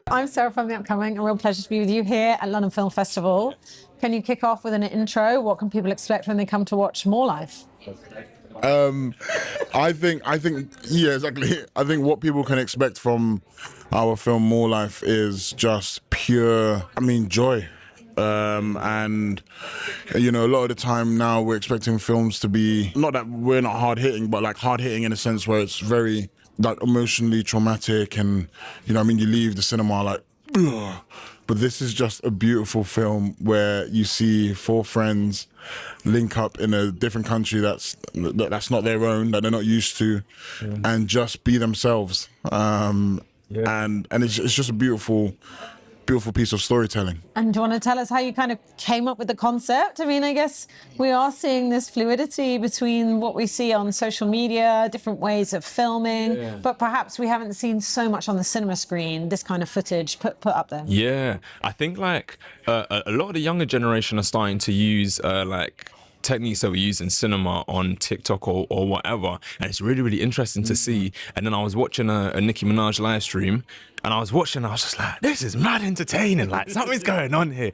I'm Sarah from The Upcoming. A real pleasure to be with you here at London Film Festival. Can you kick off with an intro? What can people expect when they come to watch More Life? I think, yeah, exactly. I think what people can expect from our film More Life is just pure, joy. And you know, a lot of the time now we're expecting films to be, not that we're not hard hitting, but like hard hitting in a sense where it's very like emotionally traumatic, and you know, you leave the cinema like, ugh. But this is just a beautiful film where you see four friends link up in a different country that's not their own, that they're not used to, and just be themselves. And it's just a beautiful piece of storytelling. And do you want to tell us how you kind of came up with the concept? I mean, I guess we are seeing this fluidity between what we see on social media, different ways of filming, but perhaps we haven't seen so much on the cinema screen, this kind of footage put up there. Yeah, I think like a lot of the younger generation are starting to use like techniques that we use in cinema on TikTok or whatever, and it's really, really interesting to see. And then I was watching a Nicki Minaj live stream, and I was just like, this is mad entertaining, like something's going on here.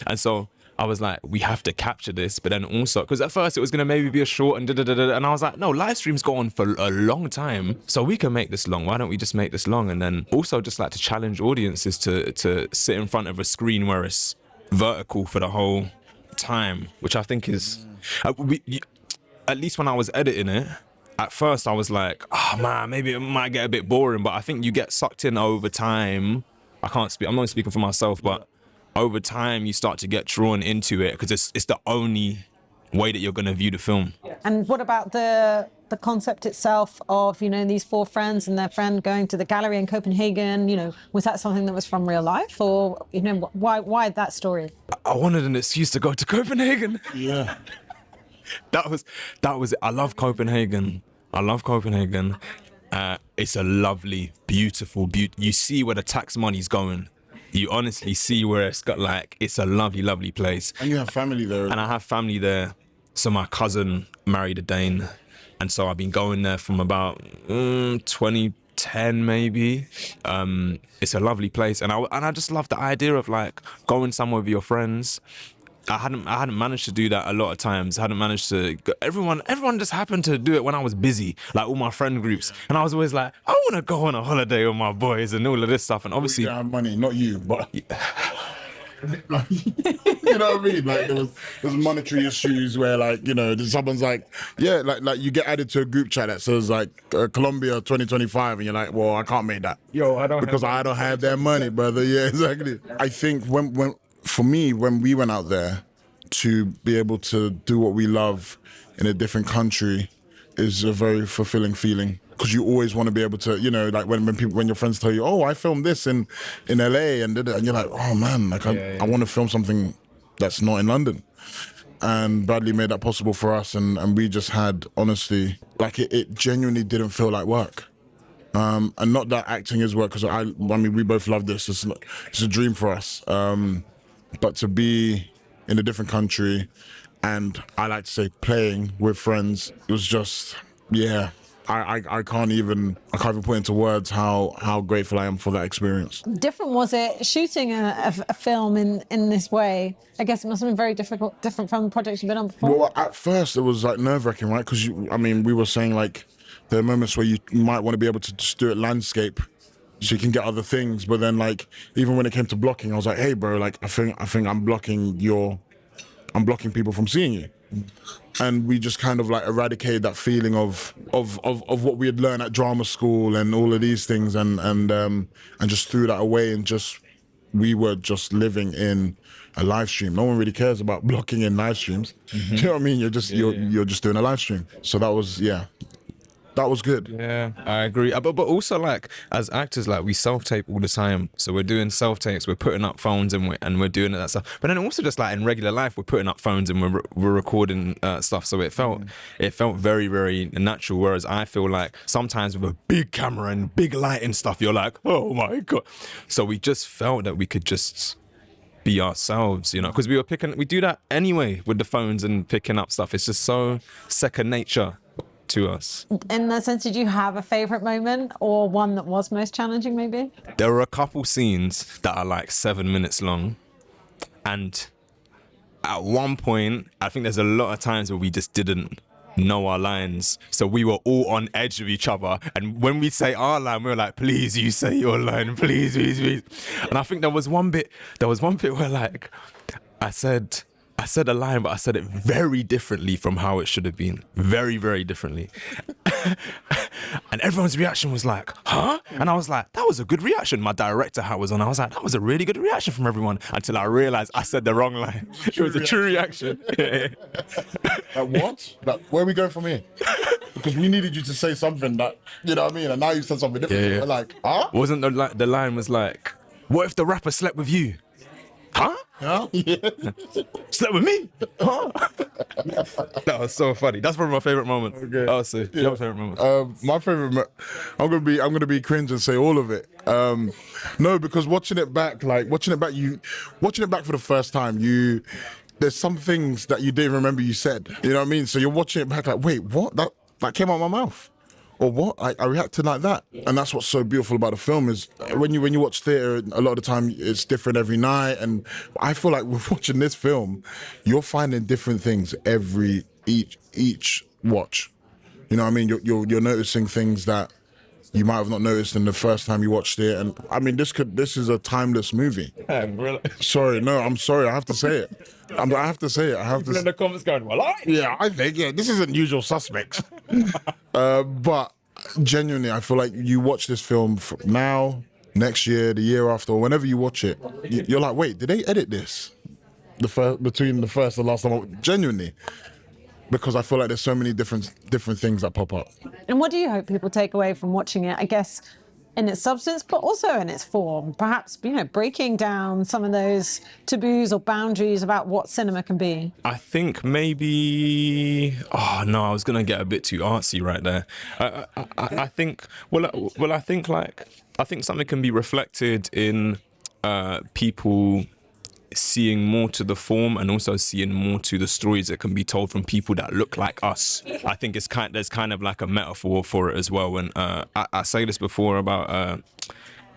And so I was like, we have to capture this. But then also, because at first it was gonna maybe be a short and and I was like, no, live streams go on for a long time, so we can make this long. Why don't we just make this long? And then also just like to challenge audiences to sit in front of a screen where it's vertical for the whole time, which I think is at least when I was editing it, at first I was like, oh man, maybe it might get a bit boring, but I think you get sucked in over time. I'm not speaking for myself, but over time you start to get drawn into it because it's the only way that you're going to view the film. And what about the concept itself of, you know, these four friends and their friend going to the gallery in Copenhagen? You know, was that something that was from real life, or, you know, why that story? I wanted an excuse to go to Copenhagen. Yeah. That was it. I love Copenhagen. It's a lovely, beautiful. You see where the tax money's going. You honestly see where it's got, like, it's a lovely, lovely place. And you have family there. And I have family there. So my cousin married a Dane, and so I've been going there from about 2010 maybe. It's a lovely place, and I just love the idea of like going somewhere with your friends. I hadn't managed to do that a lot of times. I hadn't managed to. Everyone just happened to do it when I was busy, like all my friend groups, and I was always like, I want to go on a holiday with my boys and all of this stuff. And obviously, you have money, not you, but. You know what I mean? Like there's monetary issues where, like, you know, someone's like, yeah, like you get added to a group chat that says like Colombia 2025, and you're like, well, I can't make that. I don't have their money, brother. Yeah, exactly. I think when for me, when we went out there to be able to do what we love in a different country is a very fulfilling feeling. Because you always want to be able to, you know, like when your friends tell you, oh, I filmed this in LA, and you're like, oh man, like I want to film something that's not in London. And Bradley made that possible for us, and we just had, honestly, like it genuinely didn't feel like work. And not that acting is work, because I mean, we both love this. It's a dream for us. But to be in a different country, and I like to say playing with friends, it was just, yeah. I can't even put into words how grateful I am for that experience. Different was it shooting a film in this way? I guess it must have been very different from the projects you've been on before. Well, at first it was like nerve-wracking, right? Because we were saying like there are moments where you might want to be able to just do it landscape, so you can get other things. But then, like, even when it came to blocking, I was like, hey bro, like I think I'm blocking people from seeing you. And we just kind of like eradicated that feeling of what we had learned at drama school and all of these things, and just threw that away, and we were just living in a live stream. No one really cares about blocking in live streams. Mm-hmm. Do you know what I mean? You're just doing a live stream. So that was good. Yeah, I agree. But also, like, as actors, like, we self-tape all the time. So we're doing self-tapes, we're putting up phones, and we're doing that stuff. But then also, just like in regular life, we're putting up phones and we're recording stuff. So it felt very, very natural. Whereas I feel like sometimes with a big camera and big light and stuff, you're like, oh my god. So we just felt that we could just be ourselves, you know, because we do that anyway with the phones and picking up stuff. It's just so second nature to us. In that sense, did you have a favorite moment or one that was most challenging, maybe? There were a couple scenes that are like 7 minutes long, and at one point, I think there's a lot of times where we just didn't know our lines, so we were all on edge of each other, and when we say our line, we were like, please, you say your line, please, please, please. And I think there was one bit where like I said a line, but I said it very differently from how it should have been. Very, very differently. And everyone's reaction was like, huh? And I was like, that was a good reaction. My director hat was on. I was like, that was a really good reaction from everyone. Until I realized I said the wrong line. It was a true reaction. What? Like, where are we going from here? Because we needed you to say something that, you know what I mean? And now you said something different. Yeah. We're like, huh? Wasn't the line was like, what if the rapper slept with you? Huh? Huh? Yeah. Slept with me? Huh? That was so funny. That's probably my favorite moment. Okay. I'll say. Yeah. Your favorite moment? My favorite, I'm gonna be cringe and say all of it. No, because watching it back for the first time, there's some things that you didn't remember you said. You know what I mean? So you're watching it back like, wait, what? That came out of my mouth. Or what? I reacted like that. And that's what's so beautiful about the film is when you watch theatre, a lot of the time it's different every night. And I feel like with watching this film, you're finding different things each watch. You know what I mean? You're noticing things that you might have not noticed in the first time you watched it. And I mean, this is a timeless movie. Really? Sorry, no, I'm sorry. I have to say it. I have to say it. People in the comments going, well, Yeah, I think, this isn't Usual Suspects. But genuinely, I feel like you watch this film now, next year, the year after, or whenever you watch it, you're like, wait, did they edit this? Between the first and last time? Genuinely. Because I feel like there's so many different things that pop up. And what do you hope people take away from watching it? I guess in its substance, but also in its form. Perhaps, breaking down some of those taboos or boundaries about what cinema can be. I think maybe. Oh no, I was gonna get a bit too artsy right there. I think. I think something can be reflected in people seeing more to the form and also seeing more to the stories that can be told from people that look like us. I think there's kind of like a metaphor for it as well. And I say this before about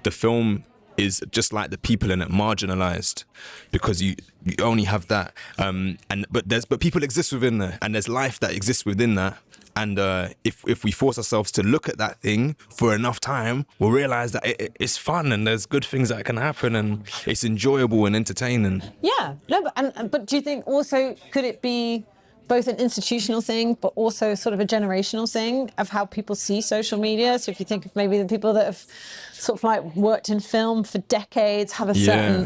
the film is just like the people in it marginalized because you only have that. But people exist within there, and there's life that exists within that. And if we force ourselves to look at that thing for enough time, we'll realize that it's fun and there's good things that can happen and it's enjoyable and entertaining. Yeah, no, but do you think also could it be both an institutional thing, but also sort of a generational thing of how people see social media? So if you think of maybe the people that have sort of like worked in film for decades, have a certain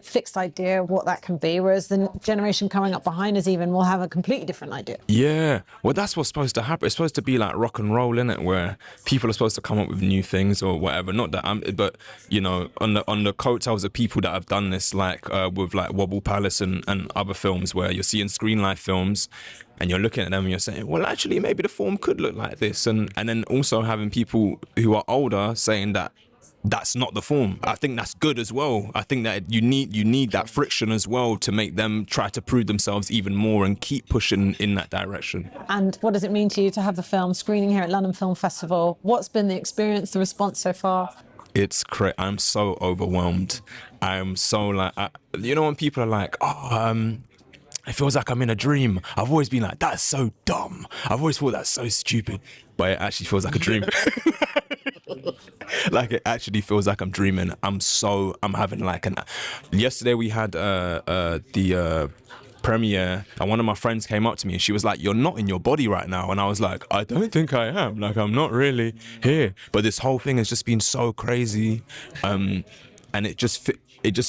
fixed idea of what that can be, whereas the generation coming up behind us even will have a completely different idea. Yeah, well, that's what's supposed to happen. It's supposed to be like rock and roll, innit, where people are supposed to come up with new things or whatever. Not that but on the coattails of people that have done this, like with like Wobble Palace and other films, where you're seeing screenlife films and you're looking at them and you're saying, well, actually, maybe the form could look like this. And then also having people who are older saying that that's not the form. I think that's good as well. I think that you need that friction as well to make them try to prove themselves even more and keep pushing in that direction. And what does it mean to you to have the film screening here at London Film Festival? What's been the experience, the response so far? It's great. I'm so overwhelmed. I'm so like, when people are like, it feels like I'm in a dream. I've always been like, that's so dumb. I've always thought that's so stupid. But it actually feels like a dream. Like it actually feels like I'm dreaming. I'm having like yesterday we had the premiere, and one of my friends came up to me and she was like, you're not in your body right now. And I was like, I don't think I am. Like, I'm not really here. But this whole thing has just been so crazy. And it just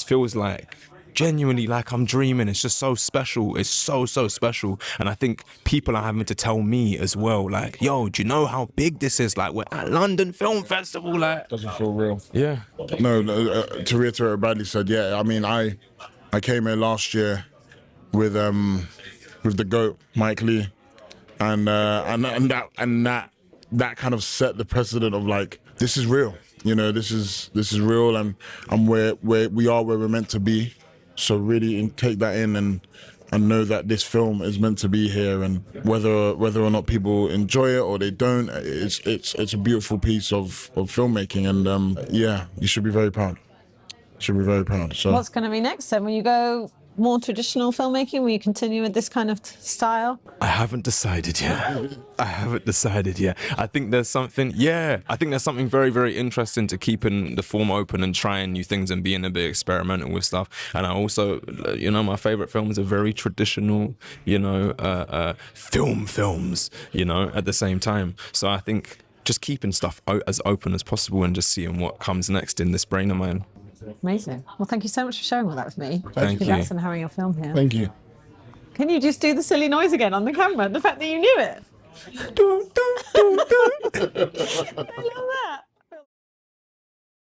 feels like genuinely like I'm dreaming. It's just so special. It's so special. And I think people are having to tell me as well, like, yo, do you know how big this is? Like, we're at London Film Festival. Like, Doesn't feel real. Yeah. No, to reiterate what Bradley said, I mean, I came here last year with the GOAT, Mike Lee, and that kind of set the precedent of like, this is real. This is real, and we are where we're meant to be. So really take that in and and know that this film is meant to be here, and whether or not people enjoy it or they don't, it's a beautiful piece of filmmaking, and yeah, you should be very proud. Should be very proud. So What's going to be next then? Will you go more traditional filmmaking? Will you continue with this kind of style? I haven't decided yet. I think there's something, very, very interesting to keeping the form open and trying new things and being a bit experimental with stuff. And I also, my favorite films are very traditional, films, at the same time. So I think just keeping stuff as open as possible and just seeing what comes next in this brain of mine. Amazing. Well, thank you so much for sharing all that with me. Thank you. Congrats on having your film here. thank you. Can you just do the silly noise again on the camera? The fact that you knew it. I love that.